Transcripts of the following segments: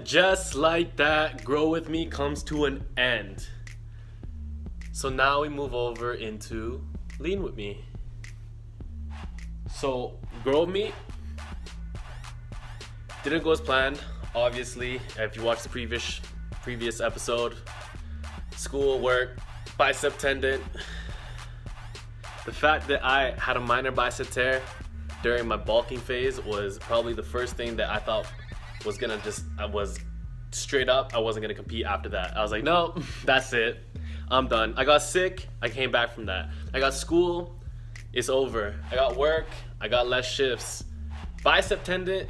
just like that, Grow With Me comes to an end. So now we move over into Lean With Me. So Grow With Me didn't go as planned. Obviously, if you watched the previous episode, school, work, bicep tendon. The fact that I had a minor bicep tear during my bulking phase was probably the first thing that I thought was gonna I was straight up, I wasn't gonna compete after that. I was like, no, that's it. I'm done. I got sick, I came back from that. I got school, it's over. I got work, I got less shifts. Bicep tendon,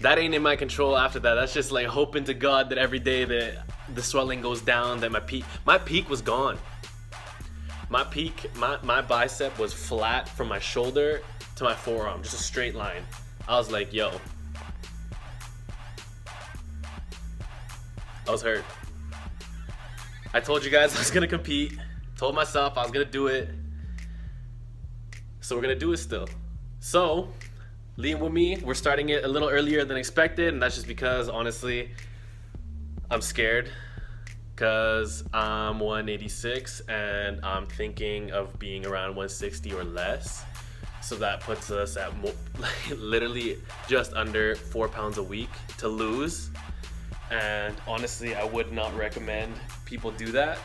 that ain't in my control after that. That's just like hoping to God that every day that the swelling goes down, that my peak was gone. My bicep was flat from my shoulder to my forearm, just a straight line. I was like, yo. I was hurt. I told you guys I was gonna compete. Told myself I was gonna do it. So we're gonna do it still. So, Lean With Me, we're starting it a little earlier than expected, and that's just because, honestly, I'm scared. Because I'm 186 and I'm thinking of being around 160 or less. So that puts us at literally just under 4 pounds a week to lose. And honestly, I would not recommend people do that.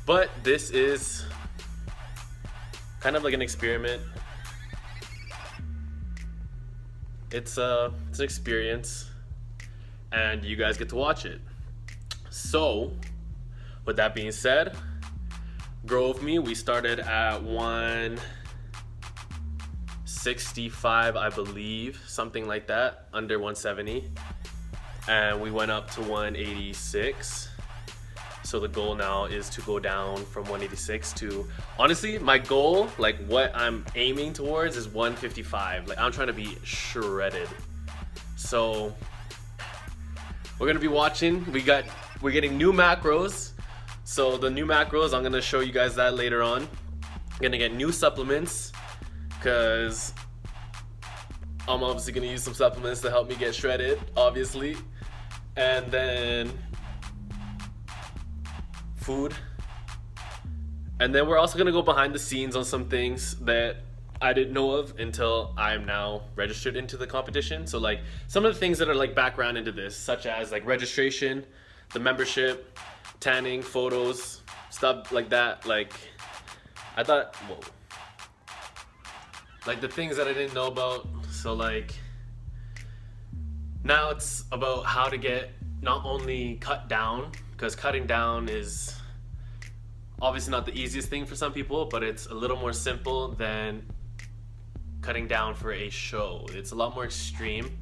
But this is kind of like an experiment. It's an experience, and you guys get to watch it. So, with that being said, Grow With Me, we started at 165, I believe, something like that, under 170. And we went up to 186. So the goal now is to go down from 186 to, honestly, my goal, like what I'm aiming towards is 155. Like I'm trying to be shredded. So we're gonna be watching. We're getting new macros. So the new macros, I'm gonna show you guys that later on. I'm gonna get new supplements because I'm obviously gonna use some supplements to help me get shredded, obviously. And then food. And then we're also gonna go behind the scenes on some things that I didn't know of until I'm now registered into the competition. So like some of the things that are like background into this, such as like registration, the membership, tanning, photos, stuff like that. Like I thought, whoa. Like the things that I didn't know about. So like now it's about how to get not only cut down, because cutting down is obviously not the easiest thing for some people, but it's a little more simple than cutting down for a show. It's a lot more extreme.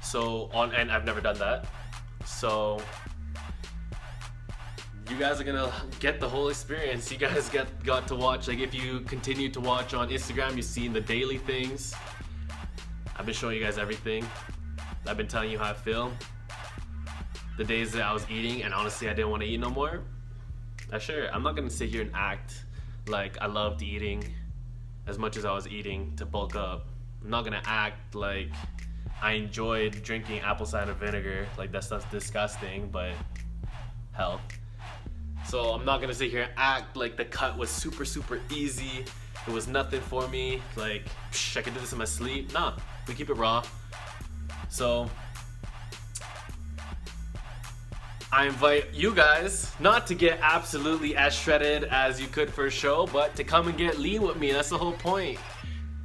So and I've never done that. So you guys are gonna get the whole experience. You guys got to watch. Like if you continue to watch on Instagram, you've seen the daily things. I've been showing you guys everything. I've been telling you how I feel. The days that I was eating and honestly I didn't want to eat no more. I'm not gonna sit here and act like I loved eating as much as I was eating to bulk up. I'm not gonna act like I enjoyed drinking apple cider vinegar. Like that stuff's disgusting, but hell. So I'm not gonna sit here and act like the cut was super easy. It was nothing for me. Like I could do this in my sleep. Nah, we keep it raw. So I invite you guys not to get absolutely as shredded as you could for a show, but to come and get lean with me. That's the whole point.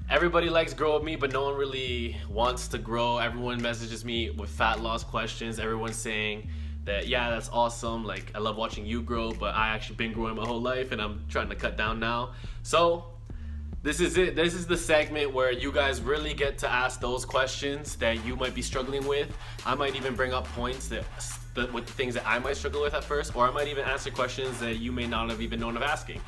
Everybody likes Grow With Me, but no one really wants to grow. Everyone messages me with fat loss questions. Everyone's saying that, yeah, that's awesome. Like, I love watching you grow, but I actually been growing my whole life and I'm trying to cut down now. So this is it. This is the segment where you guys really get to ask those questions that you might be struggling with. I might even bring up points with the things that I might struggle with at first, or I might even answer questions that you may not have even known of asking.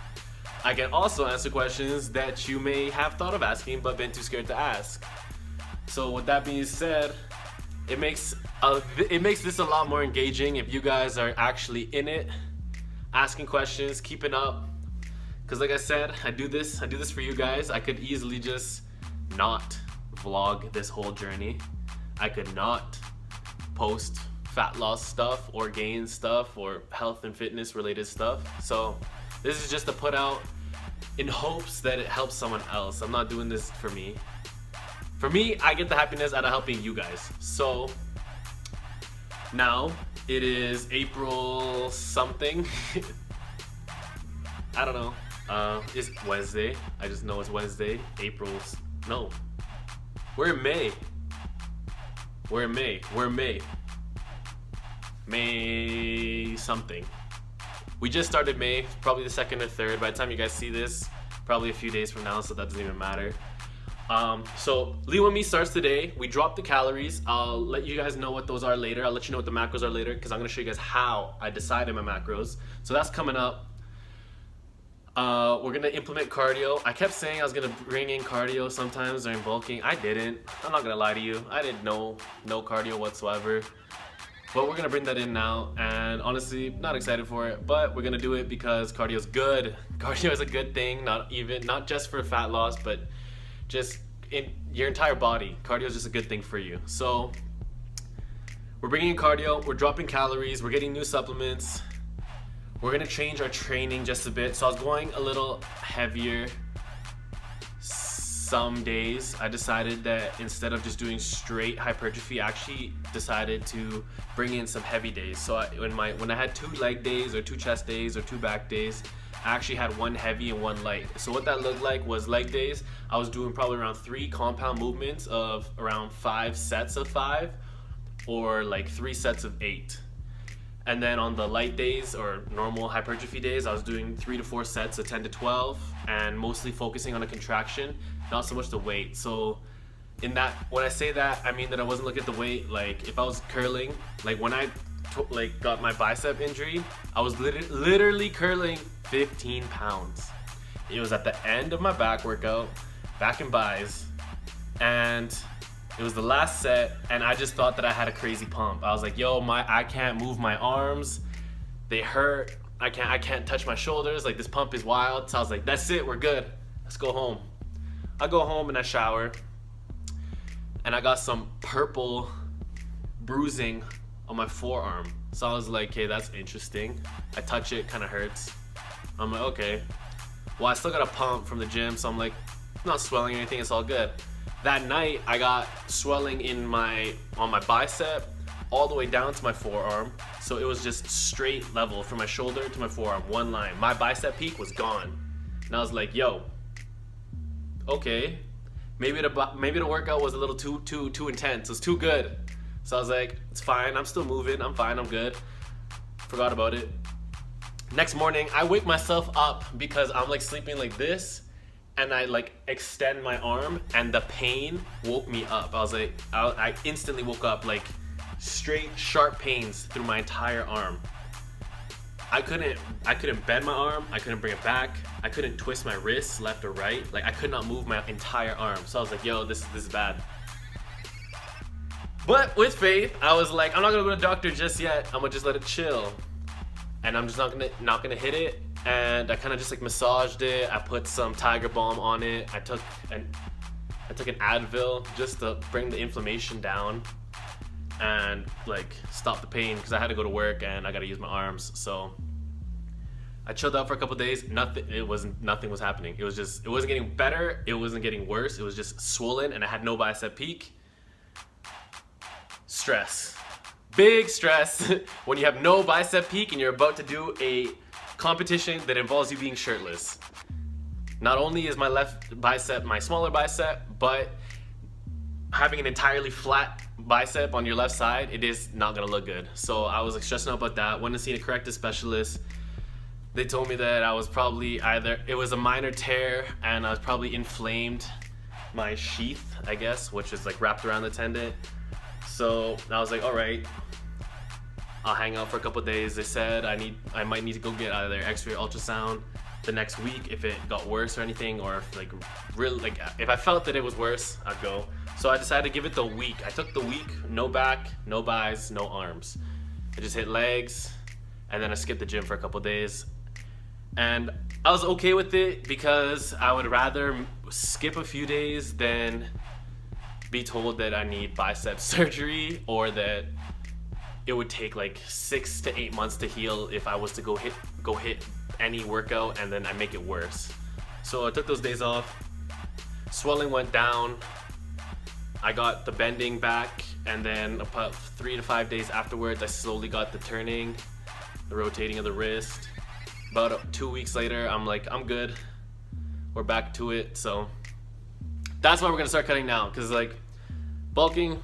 I can also answer questions that you may have thought of asking but been too scared to ask. So with that being said, it makes this a lot more engaging if you guys are actually in it, asking questions, keeping up. Because like I said, I do this for you guys. I could easily just not vlog this whole journey. I could not post fat loss stuff or gain stuff or health and fitness related stuff. So this is just to put out in hopes that it helps someone else. I'm not doing this for me. For me, I get the happiness out of helping you guys. So now it is April something. I don't know. It's Wednesday. I just know it's Wednesday. No. We're in May. May something. We just started May, probably the 2nd or 3rd. By the time you guys see this, probably a few days from now, so that doesn't even matter. So Lean With Me starts today. We dropped the calories. I'll let you guys know what those are later. I'll let you know what the macros are later, because I'm going to show you guys how I decided my macros. So that's coming up. We're going to implement cardio. I kept saying I was going to bring in cardio sometimes during bulking. I didn't. I'm not going to lie to you. I did no cardio whatsoever. But we're going to bring that in now, and honestly, not excited for it, but we're going to do it because cardio is good. Cardio is a good thing, not just for fat loss, but just in your entire body. Cardio is just a good thing for you. So we're bringing in cardio, we're dropping calories, we're getting new supplements. We're going to change our training just a bit. So I was going a little heavier some days. I decided that instead of just doing straight hypertrophy, I actually decided to bring in some heavy days. So when I had 2 leg days or 2 chest days or 2 back days, I actually had 1 heavy and 1 light. So what that looked like was leg days, I was doing probably around 3 compound movements of around 5 sets of 5 or like 3 sets of 8. And then on the light days or normal hypertrophy days, I was doing 3 to 4 sets of 10 to 12 and mostly focusing on a contraction, not so much the weight. So when I say that, I mean that I wasn't looking at the weight. Like if I was curling, like when I got my bicep injury, I was literally curling 15 pounds. It was at the end of my back workout, back and bis, and it was the last set, and I just thought that I had a crazy pump. I was like, yo, I can't move my arms. They hurt. I can't touch my shoulders. Like, this pump is wild. So I was like, that's it, we're good. Let's go home. I go home and I shower, and I got some purple bruising on my forearm. So I was like, okay, that's interesting. I touch it, kind of hurts. I'm like, okay. Well, I still got a pump from the gym, so I'm like, not swelling or anything, it's all good. That night, I got swelling on my bicep all the way down to my forearm. So it was just straight level from my shoulder to my forearm, 1 line. My bicep peak was gone. And I was like, yo, okay. Maybe the workout was a little too intense. It was too good. So I was like, it's fine. I'm still moving. I'm fine. I'm good. Forgot about it. Next morning, I wake myself up because I'm like sleeping like this, and I like extend my arm, and the pain woke me up. I was like, I instantly woke up, like straight sharp pains through my entire arm. I couldn't bend my arm. I couldn't bring it back. I couldn't twist my wrists left or right. Like I could not move my entire arm. So I was like, yo, this is bad. But with faith, I was like, I'm not gonna go to the doctor just yet. I'm gonna just let it chill, and I'm just not gonna hit it. And I kind of just like massaged it. I put some Tiger Balm on it. I took an Advil just to bring the inflammation down and like stop the pain, because I had to go to work and I got to use my arms. So I chilled out for a couple days. Nothing was happening. It wasn't getting better. It wasn't getting worse. It was just swollen, and I had no bicep peak. Stress. Big stress when you have no bicep peak and you're about to do a competition that involves you being shirtless. Not only is my left bicep my smaller bicep, but having an entirely flat bicep on your left side, it is not gonna look good. So I was like stressing out about that. Went to see a corrective specialist. They told me that I was probably it was a minor tear, and I was probably inflamed my sheath, I guess, which is like wrapped around the tendon. So I was like, all right, I'll hang out for a couple days. They said I might need to go get either X-ray or ultrasound the next week if it got worse or anything, or if if I felt that it was worse, I'd go. So I decided to give it the week. I took the week, no back, no bis, no arms. I just hit legs, and then I skipped the gym for a couple days. And I was okay with it because I would rather skip a few days than be told that I need bicep surgery, or that it would take like 6 to 8 months to heal if I was to go hit any workout and then I make it worse. So I took those days off. Swelling went down. I got the bending back, and then about 3 to 5 days afterwards, I slowly got the turning, the rotating of the wrist. About 2 weeks later, I'm like, I'm good. We're back to it. So that's why we're gonna start cutting now, because like bulking,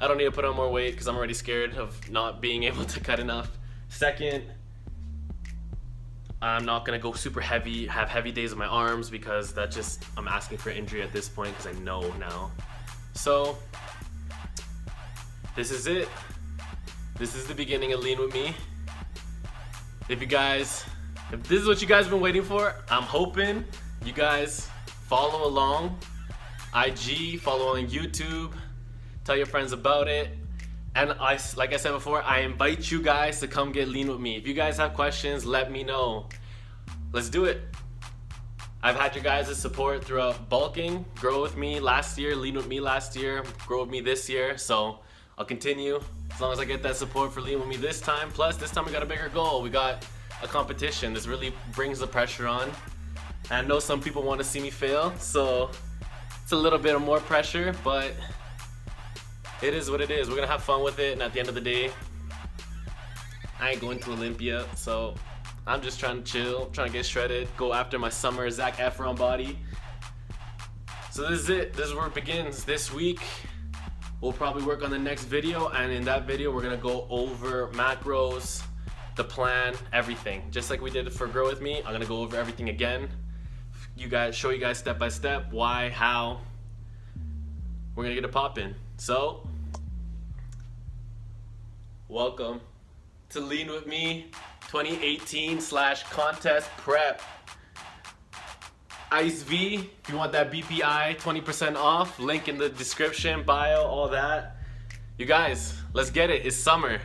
I don't need to put on more weight because I'm already scared of not being able to cut enough. Second, I'm not gonna go super heavy, have heavy days on my arms, because that just, I'm asking for injury at this point, because I know now. So this is it. This is the beginning of Lean With Me. If this is what you guys have been waiting for, I'm hoping you guys follow along. IG, follow on YouTube, tell your friends about it. And like I said before, I invite you guys to come get lean with me. If you guys have questions, let me know. Let's do it. I've had your guys' support throughout bulking, Grow With Me last year, Lean With Me last year, Grow With Me this year. So I'll continue as long as I get that support for Lean With Me this time. Plus, this time we got a bigger goal. We got a competition. This really brings the pressure on. I know some people want to see me fail, so it's a little bit of more pressure, but it is what it is. We're gonna have fun with it, and at the end of the day, I ain't going to Olympia, so I'm just trying to chill, trying to get shredded, go after my summer Zac Efron body. So this is it. This is where it begins. This week, we'll probably work on the next video, and in that video, we're gonna go over macros, the plan, everything. Just like we did for Grow With Me, I'm gonna go over everything again. Show you guys step by step, why, how. We're gonna get it poppin'. So, welcome to Lean With Me 2018/contest prep. Ice V, if you want that BPI 20% off, link in the description, bio, all that. You guys, let's get it. It's summer.